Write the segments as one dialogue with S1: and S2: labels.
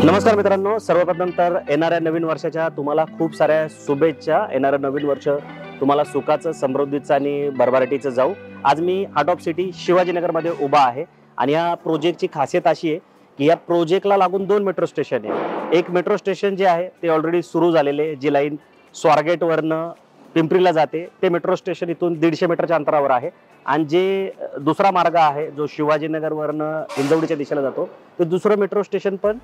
S1: नमस्कार मित्रांनो, सर्वप्रथम तर येणाऱ्या नवीन वर्षाच्या तुम्हाला खूप साऱ्या शुभेच्छा। येणारं नवीन वर्ष तुम्हाला सुखाचं, समृद्धीचं आणि भरभराटीचं जाऊ। आज मी हार्ट ऑफ सिटी शिवाजीनगरमध्ये उभा आहे आणि या प्रोजेक्टची खासियत अशी आहे की या प्रोजेक्टला लागून 2 मेट्रो स्टेशन आहे। एक मेट्रो स्टेशन जे आहे ते ऑलरेडी सुरू झालेले आहे, जी लाईन स्वारगेटवरनं पिंपरीला जाते। ते मेट्रो स्टेशन इथून 150 मीटरच्या अंतरावर आहे आणि जे दुसरा मार्ग आहे जो शिवाजीनगरवरनं हिंजवडीच्या दिशेला जातो, ते दुसरं मेट्रो स्टेशन पण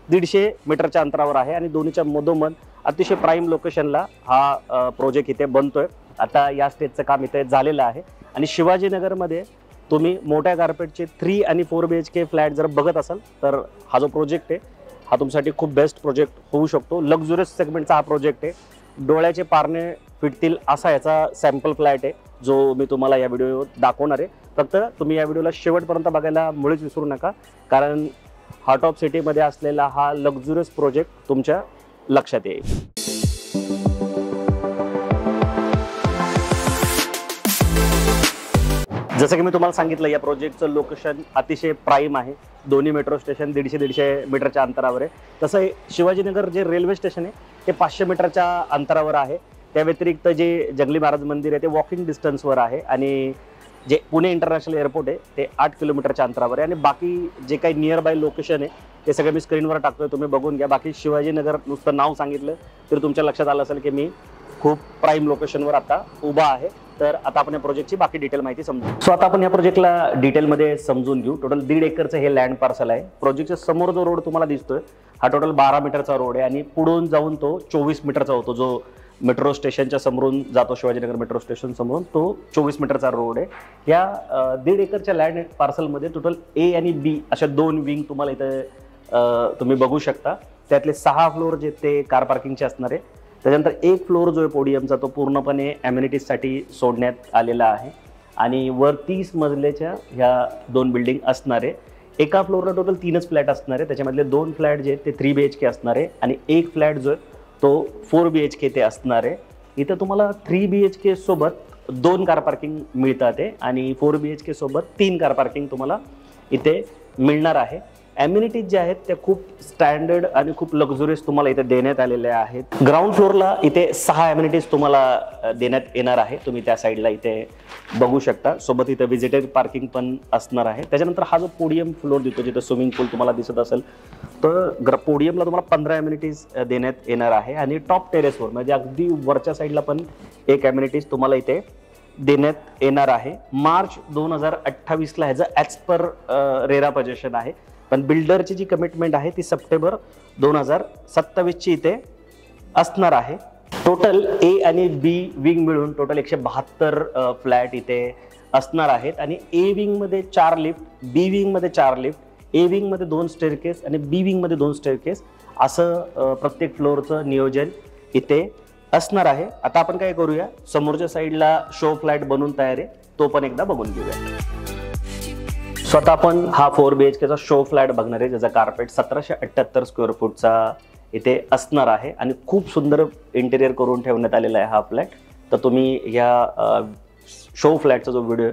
S1: 150 मीटरच्या अंतरावर आहे आणि दोन्हीच्या मधोमध अतिशय प्राईम लोकेशनला हा प्रोजेक्ट इथे बनतोय। आता या स्टेजचं काम इथे झालेलं आहे आणि शिवाजीनगरमध्ये तुम्ही मोठ्या कार्पेटचे 3 आणि 4 BHK फ्लॅट जर बघत असाल तर हा जो प्रोजेक्ट आहे हा तुमच्यासाठी खूप बेस्ट प्रोजेक्ट होऊ शकतो। लक्झुरियस सेगमेंटचा हा प्रोजेक्ट आहे, डोळ्याचे पारणे फिटतील असा याचा सॅम्पल फ्लॅट आहे जो मी तुम्हाला या व्हिडिओ दाखवणार आहे। फक्त तुम्ही या व्हिडिओला शेवटपर्यंत बघायला मुळीच विसरू नका, कारण हार्ट ऑफ सिटीमध्ये असलेला हा लक्झुरियस प्रोजेक्ट तुमच्या लक्षात येईल। जसं की मी तुम्हाला सांगितलं, या प्रोजेक्टचं लोकेशन अतिशय प्राईम आहे। दोन्ही मेट्रो स्टेशन 150 मीटरच्या अंतरावर आहे। तसं शिवाजीनगर जे रेल्वे स्टेशन आहे ते 500 मीटरच्या अंतरावर आहे। त्या व्यतिरिक्त जे जंगली महाराज मंदिर आहे ते वॉकिंग डिस्टन्सवर आहे आणि जे पुणे इंटरनॅशनल एअरपोर्ट आहे ते 8 किलोमीटरच्या अंतरावर आहे आणि बाकी जे काही नियर बाय लोकेशन आहे ते सगळं मी स्क्रीनवर टाकतोय, तुम्ही बघून घ्या। बाकी शिवाजीनगर नुसतं नाव सांगितलं तर तुमच्या लक्षात आलं असेल की मी खूप प्राईम लोकेशनवर आता उभा आहे। तर आता आपण या प्रोजेक्टची बाकी डिटेल माहिती समजू। आता आपण या प्रोजेक्टला डिटेलमध्ये समजून घेऊ। टोटल 1.5 एकरचं हे लँड पार्सल आहे। प्रोजेक्टच्या समोर जो रोड तुम्हाला दिसतोय हा टोटल 12 मीटरचा रोड आहे आणि पुढून जाऊन तो 24 मीटरचा होतो। जो मेट्रो स्टेशनच्या समोरून जातो, शिवाजीनगर मेट्रो स्टेशन समोरून, तो 24 मीटरचा रोड आहे। या 1.5 एकरच्या लँड पार्सलमध्ये टोटल ए आणि बी अशा 2 विंग तुम्हाला इथे तुम्ही बघू शकता। त्यातले 6 फ्लोर जे ते कार पार्किंगचे असणार आहे। त्याच्यानंतर 1 फ्लोर जो आहे पोडियमचा तो पूर्णपणे ॲम्युनिटीजसाठी सोडण्यात आलेला आहे आणि वर 30 मजल्याच्या ह्या 2 बिल्डिंग असणार आहे। एका फ्लोरला टोटल 3च फ्लॅट असणार आहे, त्याच्यामधले 2 फ्लॅट जे ते 3 BHK असणार आहे आणि 1 फ्लॅट जो आहे तो 4 BHK ते असणार आहे। इथं तुम्हाला 3 BHK सोबत 2 कार पार्किंग मिळतात आणि 4 BHK सोबत 3 कार पार्किंग तुम्हाला इथे मिळणार आहे। ॲम्युनिटीज जे आहेत त्या खूप स्टँडर्ड आणि खूप लक्झुरियस तुम्हाला इथे देण्यात आलेल्या आहेत। ग्राउंड फ्लोअरला इथे 6 ॲम्युनिटीज तुम्हाला देण्यात येणार आहे, तुम्ही त्या साईडला इथे बघू शकता। सोबत इथे व्हिजिटर पार्किंग पण असणार आहे। त्याच्यानंतर हा जो पोडियम फ्लोअर दिसतो जिथे स्विमिंग पूल तुम्हाला दिसत असेल तर पोडियमला तुम्हाला 15 ॲम्युनिटीज देण्यात येणार आहे आणि टॉप टेरेसवर म्हणजे अगदी वरच्या साईडला पण एक ॲम्युनिटीज तुम्हाला इथे देण्यात येणार आहे। मार्च 2028ला ह्याचं ॲज पर रेरा पोझिशन आहे, पण बिल्डरची जी कमिटमेंट आहे ती सप्टेंबर 2027ची इथे असणार आहे। टोटल ए आणि बी विंग मिळून टोटल 172 फ्लॅट इथे असणार आहेत आणि ए विंगमध्ये 4 लिफ्ट, बी विंगमध्ये 4 लिफ्ट, ए विंगमध्ये 2 स्टेअरकेस आणि बी विंगमध्ये 2 स्टेअरकेस असं प्रत्येक फ्लोअरचं नियोजन इथे असणार आहे। आता आपण काय करूया, समोरच्या साईडला शो फ्लॅट बनवून तयार आहे, तो पण एकदा बघून घेऊया। स्वतः आपण हा 4 BHKचा शो फ्लॅट बघणार आहे, ज्याचा कार्पेट 1778 स्क्वेअर फूटचा इथे असणार आहे आणि खूप सुंदर इंटेरियर करून ठेवण्यात आलेला आहे हा फ्लॅट। तर तुम्ही या शो फ्लॅटचा जो व्हिडिओ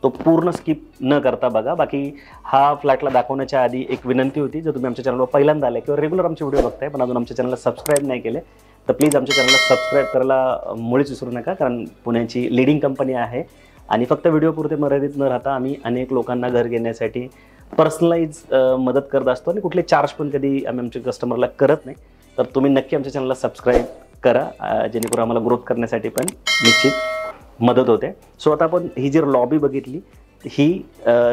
S1: तो पूर्ण स्किप न करता बघा। बाकी हा फ्लॅटला दाखवण्याच्या आधी एक विनंती होती, जर तुम्ही आमच्या चॅनलवर पहिल्यांदा आले किंवा रेग्युलर आमचे व्हिडिओ बघताय पण अजून आमच्या चॅनलला सबस्क्राईब नाही केले तर प्लीज आमच्या चॅनलला सबस्क्राईब करायला मुळीच विसरू नका, कारण पुण्याची लीडिंग कंपनी आहे आणि फक्त व्हिडिओ पुरते मर्यादित न राहता आम्ही अनेक लोकांना घर घेण्यासाठी पर्सनलाइज मदत करत असतो आणि कुठले चार्ज पण कधी आम्ही आमच्या कस्टमरला करत नाही। तर तुम्ही नक्की आमच्या चॅनलला सबस्क्राईब करा, जेणेकरून आम्हाला ग्रोथ करण्यासाठी पण निश्चित मदत होते। आता आपण ही जी लॉबी बघितली ही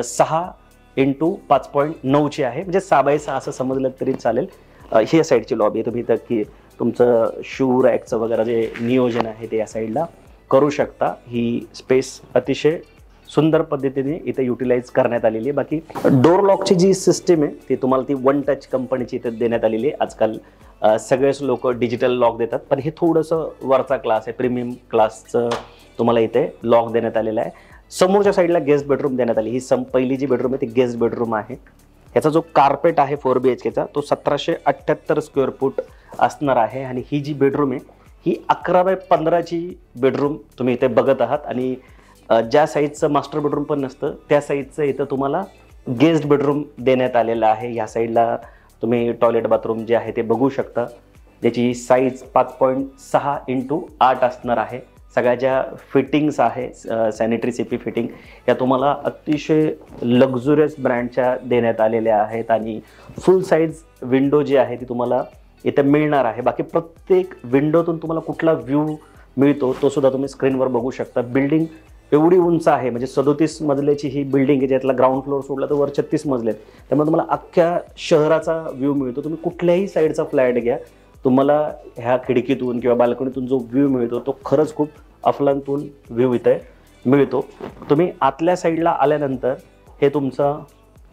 S1: 6x5.9ची आहे, म्हणजे 6x6 असं समजलं तरी चालेल। ही या साईडची लॉबी आहे, तुम्ही इथं की तुमचं शू रॅकचं वगैरे जे नियोजन आहे ते या साईडला करू शकता। ही स्पेस अतिशय सुंदर पद्धतीने इथे युटिलाइज करण्यात आलेली आहे। बाकी डोर लॉकची जी सिस्टीम आहे ती तुम्हाला ती वन टच कंपनीची इथे देण्यात आलेली आहे। आजकाल सगळेच लोक डिजिटल लॉक देतात, पण हे थोडंसं वरचा क्लास आहे, प्रीमियम क्लासचं तुम्हाला इथे लॉक देण्यात आलेलं आहे। समोरच्या साईडला गेस्ट बेडरूम देण्यात आली, ही पहिली जी बेडरूम आहे ती गेस्ट बेडरूम आहे। याचा जो कार्पेट आहे 4 BHKचा तो 1778 स्क्वेअर फूट असणार आहे आणि ही जी बेडरूम आहे ही 11x15ची बेडरूम तुम्ही इथे बघत आहात आणि ज्या साईजचं मास्टर बेडरूम पण नसतं त्या साईजचं इथं तुम्हाला गेस्ट बेडरूम देण्यात आलेला आहे। या साईडला तुम्ही टॉयलेट बाथरूम जे आहे ते बघू शकता, ज्याची साईज 5.6x8 असणार आहे. सगळ्या ज्या फिटिंग्स आहे सॅनिटरी सीपी फिटिंग या तुम्हाला अतिशय लक्झुरियस ब्रँडच्या देण्यात आलेल्या आहेत आणि फुल साईज विंडो जी आहे ती तुम्हाला इथे मिळणार आहे. बाकी प्रत्येक विंडोतून तुम्हाला कुठला व्ह्यू मिळतो तो सुद्धा तुम्ही स्क्रीनवर बघू शकता. बिल्डिंग एवढी उंच आहे, म्हणजे 37 मजल्याची ही बिल्डिंग आहे, ज्यातला ग्राउंड फ्लोअर सोडला तर वर 36 मजले आहेत. त्यामुळे तुम्हाला अख्ख्या शहराचा व्ह्यू मिळतो. तुम्ही कुठल्याही साईडचा फ्लॅट घ्या, तुम्हाला ह्या खिडकीतून किंवा बाल्कनीतून जो व्ह्यू मिळतो तो खरंच खूप अफलातून व्ह्यू इथे मिळतो. तुम्ही आतल्या साईडला आल्यानंतर हे तुमचं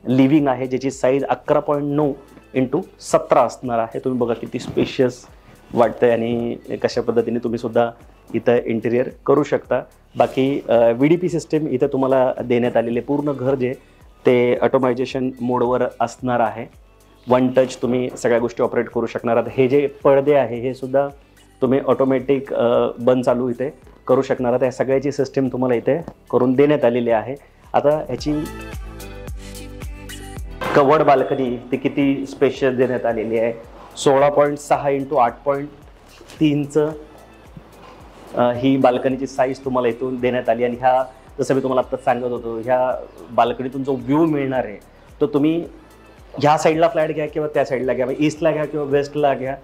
S1: लिव्हिंग आहे, ज्याची साईज 11.9x17 असणार आहे. तुम्ही बघा किती स्पेशियस वाटतंय आणि कशा पद्धतीने तुम्ही सुद्धा इथं इंटिरियर करू शकता. बाकी VDP सिस्टीम इथं तुम्हाला देण्यात आलेले पूर्ण घर जे ते ऑटोमायझेशन मोडवर असणार आहे. वन टच तुम्ही सगळ्या गोष्टी ऑपरेट करू शकणार आहात. हे जे पडदे आहे हे सुद्धा तुम्ही ऑटोमॅटिक बंद चालू इथे करू शकणार आहात. या सगळ्याची सिस्टीम तुम्हाला इथे करून देण्यात आलेली आहे. आता ह्याची कवर्ड बाल्कनी ती किती स्पेशियस देण्यात आलेली आहे. 16.6x8.3 ही बाल्कनीची साईज तुम्हाला इथून देण्यात आली आणि ह्या जसं मी तुम्हाला आत्ता सांगत होतो, ह्या बाल्कनीतून जो व्ह्यू मिळणार आहे तो तुम्ही ह्या साईडला फ्लॅट घ्या किंवा त्या साईडला घ्या, ईस्टला घ्या किंवा वेस्टला घ्या,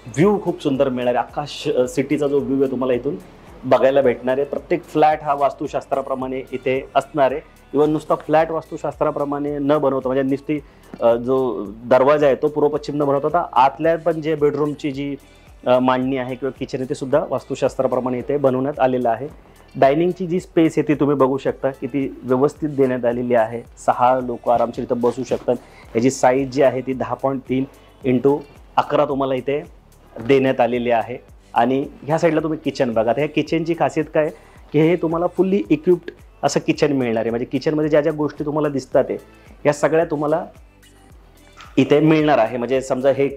S1: व्ह्यू खूप सुंदर मिळणार आहे. अख्खा सिटीचा जो व्ह्यू आहे तुम्हाला इथून बघायला भेटणार आहे. प्रत्येक फ्लॅट हा वास्तुशास्त्राप्रमाणे इथे असणार आहे. इव्हन नुसता फ्लॅट वास्तुशास्त्राप्रमाणे न बनवता, म्हणजे नुसती जो दरवाजा आहे तो पूर्व पश्चिम न बनवता, आतल्या पण जे बेडरूमची जी मांडणी आहे किंवा किचन आहे ते सुद्धा वास्तुशास्त्राप्रमाणे इथे बनवण्यात आलेलं आहे. डायनिंगची जी स्पेस आहे ती तुम्ही बघू शकता किती व्यवस्थित देण्यात आलेली आहे. 6 लोक आरामशीर इथं बसू शकतात. याची साईज जी आहे ती 10.3x11 तुम्हाला इथे देण्यात आलेली आहे. आणि ह्या साईडला तुम्ही किचन बघा. ह्या किचनची खासियत काय की हे तुम्हाला फुल्ली इक्विप्ड असं किचन मिळणार आहे. म्हणजे किचनमध्ये ज्या ज्या गोष्टी तुम्हाला दिसतात आहे ह्या सगळ्या तुम्हाला इथे मिळणार आहे. म्हणजे समजा हे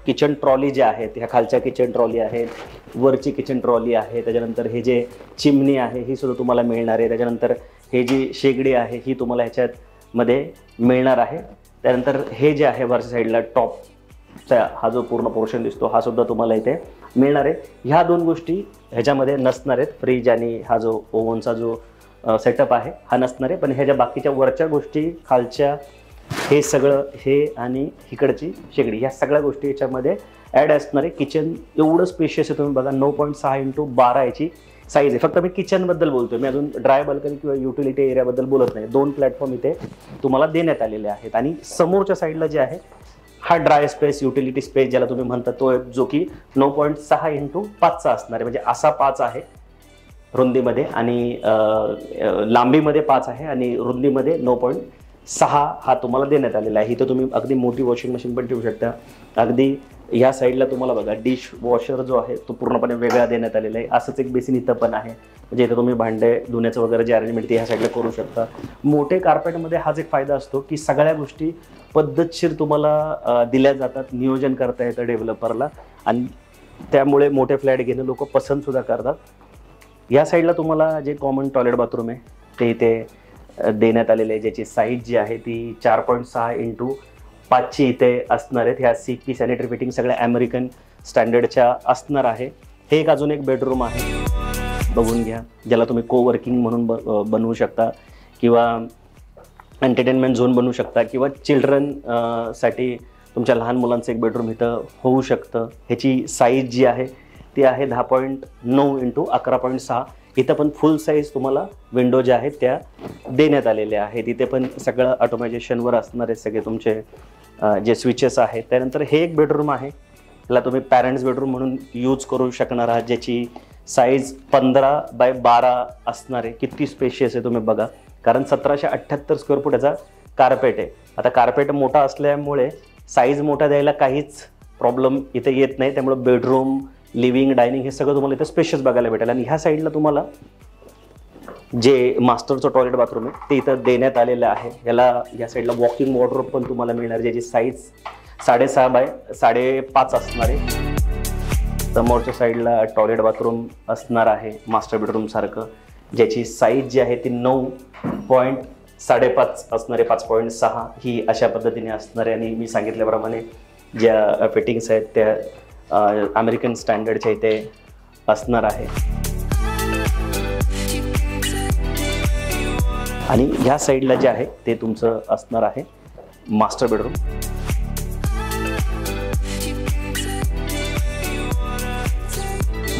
S1: किचन ट्रॉली जे आहेत, ह्या खालच्या किचन ट्रॉली आहेत, वरची किचन ट्रॉली आहे, त्याच्यानंतर हे जे चिमणी आहे ही सुद्धा तुम्हाला मिळणार आहे. त्याच्यानंतर हे जी शेगडी आहे ही तुम्हाला ह्याच्यामध्ये मिळणार आहे. त्यानंतर हे जे आहे वरच्या साईडला टॉपचा हा जो पूर्ण पोर्शन दिसतो हा सुद्धा तुम्हाला इथे मिळणार आहे. ह्या दोन गोष्टी ह्याच्यामध्ये नसणार आहेत. फ्रीज आणि हा जो ओव्हनचा जो सेटअप आहे हा नसणार आहे. पण ह्या ज्या बाकीच्या वरच्या गोष्टी, खालच्या हे सगळं, हे आणि इकडची शेगडी, ह्या सगळ्या गोष्टी याच्यामध्ये ॲड असणार आहे. किचन एवढं स्पेशियस आहे, तुम्ही बघा 9.6x12 याची साईज आहे. फक्त मी किचनबद्दल बोलतोय, मी अजून ड्राय बाल्कनी किंवा युटिलिटी एरियाबद्दल बोलत नाही. 2 प्लॅटफॉर्म इथे तुम्हाला देण्यात आलेले आहेत. आणि समोरच्या साईडला जे आहे हा ड्राय स्पेस, युटिलिटी स्पेस ज्याला तुम्ही म्हणता तो, जो की 9.6x5 असणार आहे. म्हणजे असा 5 आहे रुंदीमध्ये आणि लांबीमध्ये 5 आहे आणि रुंदीमध्ये 9.6 हा तुम्हाला देण्यात आलेला आहे. इथं तुम्ही अगदी मोठी वॉशिंग मशीन पण ठेवू शकता. अगदी या साईडला तुम्हाला बघा डिश वॉशर जो आहे तो पूर्णपणे वेगळा देण्यात आलेला आहे. असंच एक बेसिन इथं पण आहे, म्हणजे इथं तुम्ही भांडे धुण्याचं वगैरे जे अरेंजमेंट ते ह्या साईडला करू शकता. मोठे कार्पेटमध्ये हाच एक फायदा असतो की सगळ्या गोष्टी पद्धतशीर तुम्हाला दिल्या जातात, नियोजन करता येतं डेव्हलपरला आणि त्यामुळे मोठे फ्लॅट घेणं लोक पसंतसुद्धा करतात. या साईडला तुम्हाला जे कॉमन टॉयलेट बाथरूम आहे ते इथे देण्यात आलेले आहे, ज्याची साईज जी आहे ती 4.6x5 इथे असणार आहेत. ह्या CP सॅनिटरी फिटिंग सगळ्या अमेरिकन स्टँडर्डच्या असणार आहे. हे एक अजून एक बेडरूम आहे, बघून घ्या, ज्याला तुम्ही कोवर्किंग म्हणून बनवू शकता किंवा एंटरटेनमेंट झोन बनवू शकता किंवा चिल्ड्रन साठी तुमच्या लहान मुलांचं एक बेडरूम इथं होऊ शकतं. ह्याची साईज जी आहे ती आहे 10.9x11.6. इथं पण फुल साईज तुम्हाला विंडो ज्या आहेत त्या देण्यात आलेल्या आहेत. इथे पण सगळं ऑटोमायझेशनवर असणार आहे सगळे तुमचे जे स्विचेस आहेत. त्यानंतर हे एक बेडरूम आहे, त्याला तुम्ही पॅरेंट्स बेडरूम म्हणून यूज करू शकणार आहात, ज्याची साईज 15x12 असणार आहे. किती स्पेशियस आहे तुम्ही बघा, कारण 1778 स्क्वेअर फूट याचा कार्पेट आहे. आता कार्पेट मोठा असल्यामुळे साईज मोठा द्यायला काहीच प्रॉब्लेम इथे येत नाही. त्यामुळे बेडरूम, लिव्हिंग, डायनिंग हे सगळं तुम्हाला इथे स्पेशियस बघायला भेटेल. आणि ह्या साईडला तुम्हाला जे मास्टरचं टॉयलेट बाथरूम आहे ते इथं देण्यात आलेलं आहे. याला या साईडला वॉकिंग वॉर्डरोब पण तुम्हाला मिळणार, ज्याची साईज 6.5x5 असणार आहे. समोरच्या साईडला टॉयलेट बाथरूम असणार आहे मास्टर बेडरूम सारखं, ज्याची साईज जी आहे ती 9.6 5.5 असणारे 5.6 ही अशा पद्धतीने असणारे आणि मी सांगितल्याप्रमाणे ज्या फिटिंग्स आहेत त्या अमेरिकन स्टँडर्डच्या इथे असणार आहे. आणि ह्या साईडला जे आहे ते तुमचं असणार आहे मास्टर बेडरूम.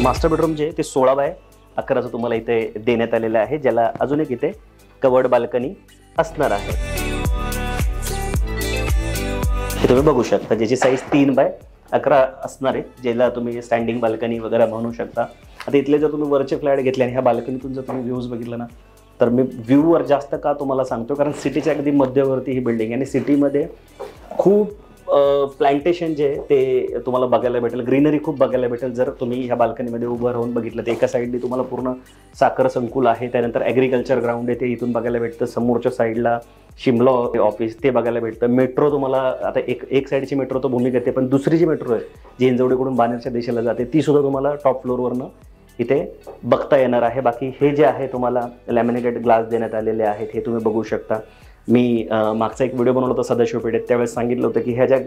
S1: मास्टर बेडरूम जे ते 16x11 तुम्हाला इथे देण्यात आलेलं आहे, ज्याला अजून एक इथे कवर्ड बाल्कनी असणार आहे. हे तुम्ही बघू शकता, ज्याची साईज 3x11 असणार आहे, ज्याला तुम्ही स्टँडिंग बाल्कनी वगैरे म्हणू शकता. आता इथले जर तुम्ही वरचे फ्लॅट घेतले आणि ह्या बाल्कनीतून जर तुम्ही व्ह्यूज बघितला ना, तर मी व्ह्यूवर जास्त का तुम्हाला सांगतो, कारण सिटीच्या अगदी मध्यवर्ती ही बिल्डिंग आहे आणि सिटीमध्ये खूप प्लांटेशन जे ते तुम्हाला बघायला भेटेल, ग्रीनरी खूप बघायला भेटेल. जर तुम्ही ह्या बाल्कनीमध्ये उभं राहून बघितलं तर एका साईडने तुम्हाला पूर्ण साखर संकुल आहे, त्यानंतर ॲग्रिकल्चर ग्राउंड आहे ते इथून बघायला भेटतं. समोरच्या साईडला शिमला ऑफिस ते बघायला भेटतं. मेट्रो तुम्हाला आता एक साईडची मेट्रो तर भूमिगत आहे, पण दुसरी जी मेट्रो आहे जी हिंजवडीकडून बाणेरच्या दिशेला जाते ती सुद्धा तुम्हाला टॉप फ्लोअरवरनं इथे बघता येणार आहे. बाकी हे जे आहे तुम्हाला लॅमिनेटेड ग्लास देण्यात आलेले आहेत, हे तुम्ही बघू शकता. मी मागचा एक व्हिडिओ बनवला होता सदाशिव पेठेत, त्यावेळेस सांगितलं होतं की ह्या ज्या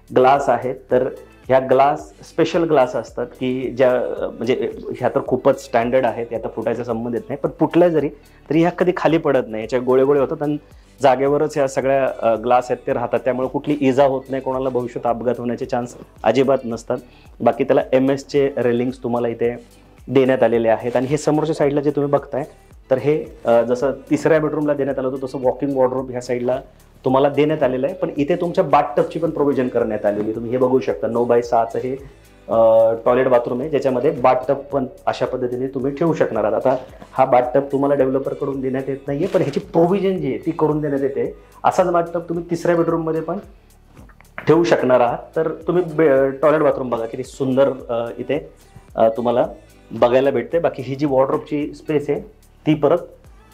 S1: ग्लास आहेत तर ह्या ग्लास स्पेशल ग्लास असतात की ज्या म्हणजे ह्या तर खूपच स्टँडर्ड आहेत, या तर फुटायचा संबंध येत नाही, पण फुटल्या जरी तरी ह्या कधी खाली पडत नाही, याच्या गोळे गोळे होतात आणि जागेवरच ह्या सगळ्या ग्लास आहेत ते राहतात, त्यामुळे कुठली इजा होत नाही, कोणाला भविष्यात अपघात होण्याचे चान्स अजिबात नसतात. बाकी त्याला MS रेलिंग्स तुम्हाला इथे देण्यात आलेले आहेत. आणि हे समोरच्या साईडला जे तुम्ही बघताय तर हे जसं तिसऱ्या बेडरूमला देण्यात आलं होतं तसं वॉकिंग वॉर्डरोब ह्या साईडला तुम्हाला देण्यात आलेलं आहे, पण इथे तुमच्या बाथटबची पण प्रोव्हिजन करण्यात आलेली. तुम्ही हे बघू शकता 9x6चं हे टॉयलेट बाथरूम आहे, ज्याच्यामध्ये बाथटब पण अशा पद्धतीने तुम्ही ठेवू शकणार आहात. आता हा बाथटब तुम्हाला डेव्हलपरकडून देण्यात येत नाहीये, पण ह्याची प्रोव्हिजन जी आहे ती करून देण्यात येते. असाच बाथटब तुम्ही तिसऱ्या बेडरूममध्ये पण ठेवू शकणार आहात. तर तुम्ही टॉयलेट बाथरूम बघा किती सुंदर इथे तुम्हाला बघायला भेटते. बाकी ही जी वॉर्डरोबची स्पेस आहे ती परत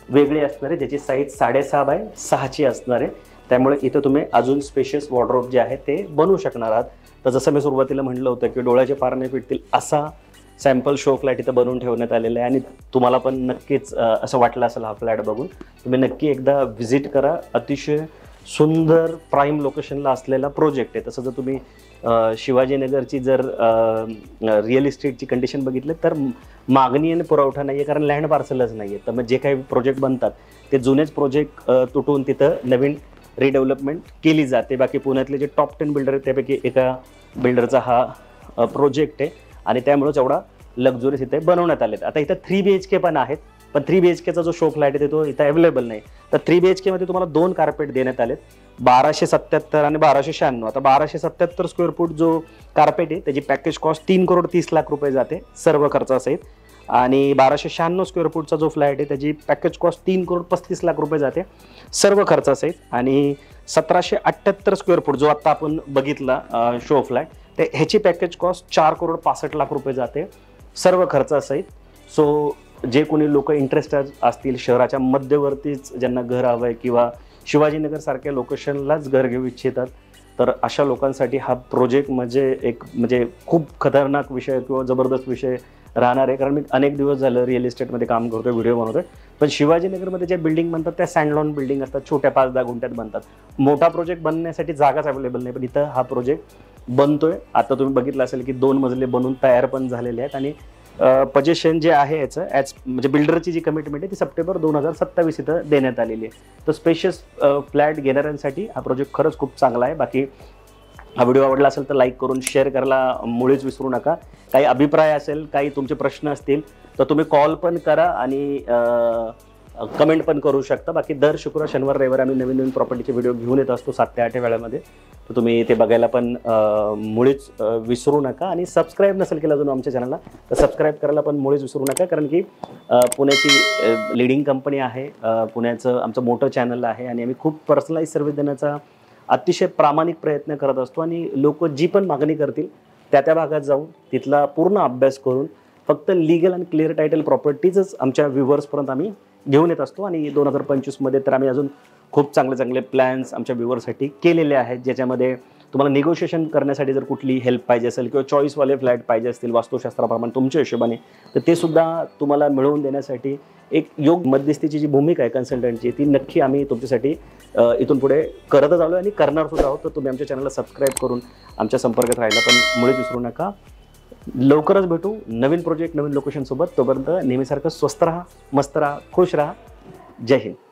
S1: वेगळी असणार आहे, ज्याची साईज 6.5x6ची असणार आहे, त्यामुळे इथं तुम्ही अजून स्पेशियस वॉर्डरोब जे आहे ते बनवू शकणार आहात. तर जसं मी सुरुवातीला म्हटलं होतं की डोळ्याचे पार नाही फिटतील असा सॅम्पल शो फ्लॅट इथं बनवून ठेवण्यात आलेला आहे. आणि तुम्हाला पण नक्कीच असं वाटलं असेल हा फ्लॅट बघून, तुम्ही नक्की एकदा व्हिजिट करा. अतिशय सुंदर प्राईम लोकेशनला असलेला प्रोजेक्ट आहे. तसं जर तुम्ही शिवाजीनगरची जर रिअल इस्टेटची कंडिशन बघितली तर मागणी आणि पुरवठा नाही आहे, कारण लँड पार्सलच नाही आहे. तर मग जे काही प्रोजेक्ट बनतात ते जुनेच प्रोजेक्ट तुटून तिथं नवीन रिडेव्हलपमेंट केली जाते. बाकी पुण्यातले जे टॉप 10 बिल्डर आहेत त्यापैकी एका बिल्डरचा हा प्रोजेक्ट आहे आणि त्यामुळेच एवढा लक्झुरीस इथे बनवण्यात आले. आता इथं 3 BHK पण आहेत, पण 3 BHKचा जो शो फ्लॅट आहे तो इथं अवेलेबल नाही. तर 3 BHK मध्ये तुम्हाला 2 कार्पेट देण्यात आलेत, 1277 आणि 1296. आता 1277 स्क्वेअर फूट जो कार्पेट आहे त्याची पॅकेज कॉस्ट 3,30,00,000 रुपये जाते सर्व खर्चासहित. आणि 1296 स्क्वेअर फूटचा जो फ्लॅट आहे त्याची पॅकेज कॉस्ट 3,35,00,000 रुपये जाते सर्व खर्चासहित. आणि 1778 स्क्वेअर फूट जो आता आपण बघितला शो फ्लॅट, ते ह्याची पॅकेज कॉस्ट 4,65,00,000 रुपये जाते सर्व खर्चासहित. सो जे कोणी लोक इंटरेस्टेड असतील, शहराच्या मध्यवर्तीच ज्यांना घर हवं आहे किंवा शिवाजीनगर सारख्या लोकेशनलाच घर घेऊ इच्छितात, तर अशा लोकांसाठी हा प्रोजेक्ट म्हणजे खूप खतरनाक विषय किंवा जबरदस्त विषय राहणार आहे. कारण मी अनेक दिवस झालं रिअल इस्टेटमध्ये काम करतोय, व्हिडिओ बनवतोय, पण शिवाजीनगरमध्ये ज्या बिल्डिंग बनतात त्या सँडलॉन बिल्डिंग असतात, छोट्या 5-10 गुंठ्यात बनतात. मोठा प्रोजेक्ट बनण्यासाठी जागाच अवेलेबल नाही, पण इथं हा प्रोजेक्ट बनतोय. आता तुम्ही बघितलं असेल की 2 मजले बनून तयार पण झालेले आहेत. आणि पोझिशन जे आहे याचं म्हणजे बिल्डरची जी कमिटमेंट आहे ती सप्टेंबर 2027 इथं देण्यात आलेली आहे. तर स्पेशियस फ्लॅट घेणाऱ्यांसाठी हा प्रोजेक्ट खरंच खूप चांगला आहे. बाकी हा व्हिडिओ आवडला असेल तर लाईक करून शेअर करायला मुळीच विसरू नका. काही अभिप्राय असेल, काही तुमचे प्रश्न असतील तर तुम्ही कॉल पण करा आणि कमेंट पण करू शकता. बाकी दर शुक्रवार, शनिवार, रविवार आम्ही नवीन नवीन प्रॉपर्टीचे व्हिडिओ घेऊन येत असतो 7 ते 8 वेळामध्ये. तर तुम्ही ते बघायला पण मुळीच विसरू नका. आणि सबस्क्राईब नसेल केलं अजून आमच्या चॅनलला तर सबस्क्राईब करायला पण मुळीच विसरू नका, कारण की पुण्याची लिडिंग कंपनी आहे, पुण्याचं आमचं मोठं चॅनल आहे आणि आम्ही खूप पर्सनलाइज सर्व्हिस देण्याचा अतिशय प्रामाणिक प्रयत्न करत असतो. आणि लोक जी पण मागणी करतील त्या भागात जाऊन तिथला पूर्ण अभ्यास करून फक्त लीगल आणि क्लिअर टायटल प्रॉपर्टीजच आमच्या व्ह्युअर्सपर्यंत आम्ही घेऊन येत असतो. आणि 2025 मध्ये तर आम्ही अजून खूप चांगले चांगले प्लॅन्स आमच्या व्ह्युअर्ससाठी केलेले आहेत, ज्याच्यामध्ये तुम्हाला निगोशिएशन करण्यासाठी जर कुठली हेल्प पाहिजे असेल किंवा चॉईसवाले फ्लॅट पाहिजे असतील वास्तुशास्त्राप्रमाणे तुमच्या हिशोबाने, तर ते सुद्धा तुम्हाला मिळवून देण्यासाठी एक योग्य मध्यस्थीची जी भूमिका आहे कन्सल्टंटची, ती नक्की आम्ही तुमच्यासाठी इथून पुढे करतच आलो आणि करणार सुद्धा आहोत. तर तुम्ही आमच्या चॅनलला सबस्क्राईब करून आमच्या संपर्कात राहायला पण मुळीच विसरू नका. लवकरच भेटू नवीन प्रोजेक्ट नवीन लोकेशनसोबत. तोपर्यंत नेहमीसारखं स्वस्त राहा, मस्त राहा, खुश राहा. जय हिंद.